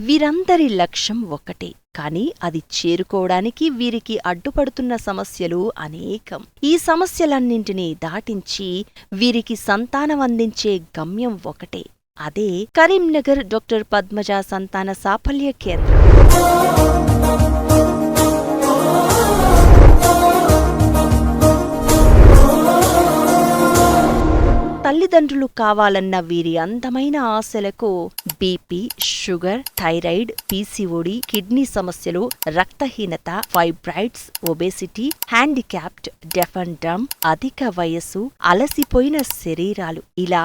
వీరందరి లక్ష్యం ఒకటే, కాని అది చేరుకోవడానికి వీరికి అడ్డుపడుతున్న సమస్యలు అనేకం. ఈ సమస్యలన్నింటినీ దాటించి వీరికి సంతానమందించే గమ్యం ఒకటే, అదే కరీంనగర్ డాక్టర్ పద్మజ సంతాన సాఫల్య కేంద్రం. తల్లిదండ్రులు కావాలన్న వీరి అందమైన ఆశలకు BP, sugar, thyroid, PCOD, kidney సమస్యలు, రక్తహీనత, fibroids, obesity, handicapped, deaf and dumb, అధిక వయస్సు, అలసిపోయిన శరీరాలు, ఇలా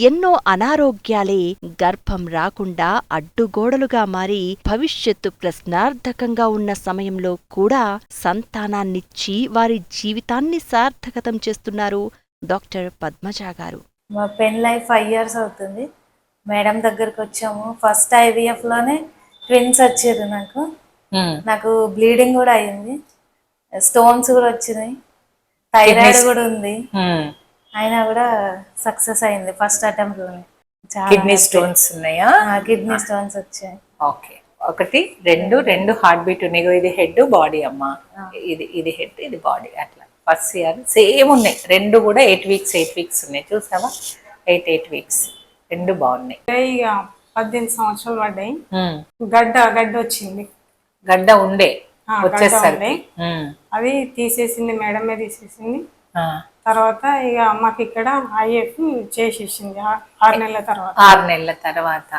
ఎన్నో అనారోగ్యాలే గర్భం రాకుండా అడ్డుగోడలుగా మారి భవిష్యత్తు ప్రశ్నార్థకంగా ఉన్న సమయంలో కూడా సంతానాన్నిచ్చి వారి జీవితాన్ని సార్థకతం చేస్తున్నారు డాక్టర్ పద్మజ గారు. మా పెన్ లైఫ్ 5 years అవుతుంది. మేడం దగ్గరకు వచ్చాము. ఫస్ట్ IVF లోనే ట్విన్స్ వచ్చారు. నాకు బ్లీడింగ్ కూడా అయింది, స్టోన్స్ కూడా వచ్చినాయి, థైరాయిడ్ కూడా ఉంది. అయినా కూడా సక్సెస్ అయింది ఫస్ట్ అటెంప్ట్ లోనే. కిడ్నీ స్టోన్స్ ఉన్నాయా? కిడ్నీ స్టోన్స్ వచ్చాయి. ఓకే, 1 2 హార్ట్ బీట్ ఉన్నాయి. ఇది హెడ్, బాడీ అమ్మా. ఇది హెడ్, ఇది బాడీ. అట్లా ఫస్ట్ ఇయర్ సేమ్ ఉన్నాయి. 2 కూడా 8 weeks ఉన్నాయి. చూసావా, 8 weeks 2 బాగున్నాయి. ఇక 18 సంవత్సరాలు పడ్డాయి. గడ్డ వచ్చింది. గడ్డ ఉండే వచ్చేసరికి అది తీసేసింది, మేడమే తీసేసింది. తర్వాత ఇక మాకు ఇక్కడ IF చేసేసింది 6 నెలల తర్వాత. 6 నెలల తర్వాత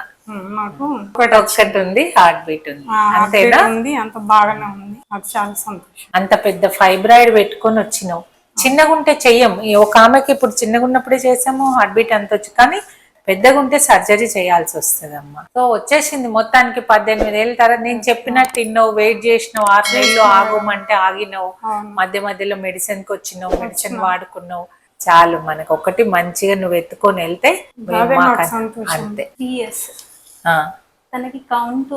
మాకు ఒకటి ఉంది, హార్ట్ బీట్ ఉంది. అంతేనా? ఉంది, అంత బాగానే ఉంది. అది చాలా సంతోషం. అంత పెద్ద ఫైబ్రాయిడ్ పెట్టుకొని వచ్చినావు. చిన్నగా ఉంటే చెయ్యం. ఒక ఆమెకి ఇప్పుడు చిన్నగా ఉన్నప్పుడే చేసాము, హార్ట్ బీట్ అంత వచ్చి. కానీ పెద్దగా ఉంటే సర్జరీ చేయాల్సి వస్తుంది అమ్మా. సో వచ్చేసింది మొత్తానికి. 18 ఏళ్ళ తర్వాత నేను చెప్పినట్టు తిన్నావు, వెయిట్ చేసినావు, 6 నెలలు ఆగమంటే ఆగినావు, మధ్యలో మెడిసిన్ కి వచ్చినావు, మెడిసిన్ వాడుకున్నావు. చాలు, మనకు ఒకటి మంచిగా నువ్వు ఎత్తుకొని వెళ్తే అంతే. తనకి కౌంట్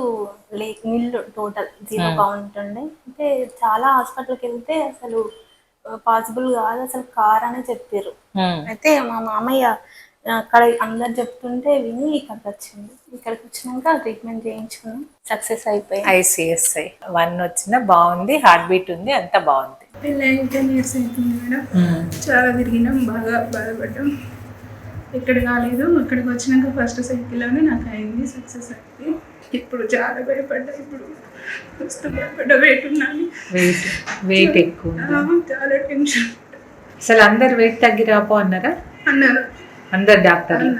నిల్లు, టోటల్ 0 కౌంట్ ఉండే. అంటే చాలా హాస్పిటల్కి వెళ్తే అసలు పాసిబుల్ కాదు, అసలు కార్ అని చెప్పారు. అయితే మా మామయ్య అక్కడ అందరు చెప్తుంటే విని ఇక్కడికి వచ్చింది. ఇక్కడికి వచ్చినాక ట్రీట్మెంట్ చేయించుకున్నాం, సక్సెస్ అయిపోయి. ICSI 1 వచ్చినా బాగుంది, హార్ట్ బీట్ ఉంది, అంతా బాగుంది. 10 years అవుతుంది మేడం. చాలా తిరిగినాం, బాగా బాధపడ్డాం. ఇక్కడ కాలేదు, ఇక్కడికి వచ్చినాక ఫస్ట్ సైకిల్లోనే నాకు అయింది, సక్సెస్ అయింది. ఇప్పుడు చాలా భయపడ్డా, ఇప్పుడు మస్తు భయపడ్డా. వెయిట్ ఉన్నాను, వెయిట్ ఎక్కువ, చాలా టెన్షన్. అసలు అందరు వెయిట్ తగ్గి రాపో అన్నారా? అన్నారు అందరు డాక్టర్లు.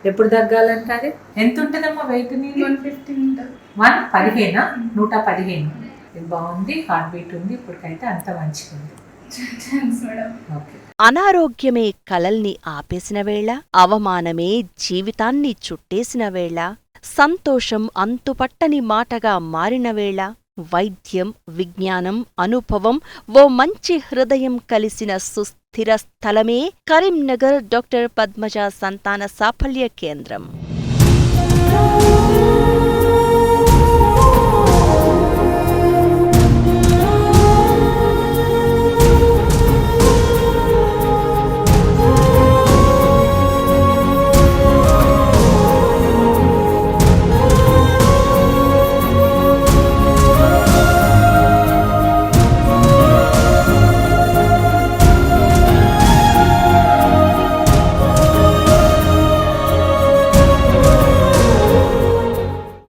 ఎప్పుడు తగ్గాలంటారు? ఎంత ఉంటుందమ్మా వెయిట్? 150 ఉంటుంది. 115? 115. ఇది బాగుంది, హార్ట్ బీట్ ఉంది, ఇప్పటికైతే అంత మంచిగా ఉంది. అనారోగ్యమే కలల్ని ఆపేసిన వేళ, అవమానమే జీవితాన్ని చుట్టేసిన వేళ, సంతోషం అంతుపట్టని మాటగా మారిన వేళ, వైద్యం, విజ్ఞానం, అనుభవం, ఓ మంచి హృదయం కలిసిన సుస్థిర స్థలమే కరీంనగర్ డాక్టర్ పద్మజ సంతాన సాఫల్య కేంద్రం.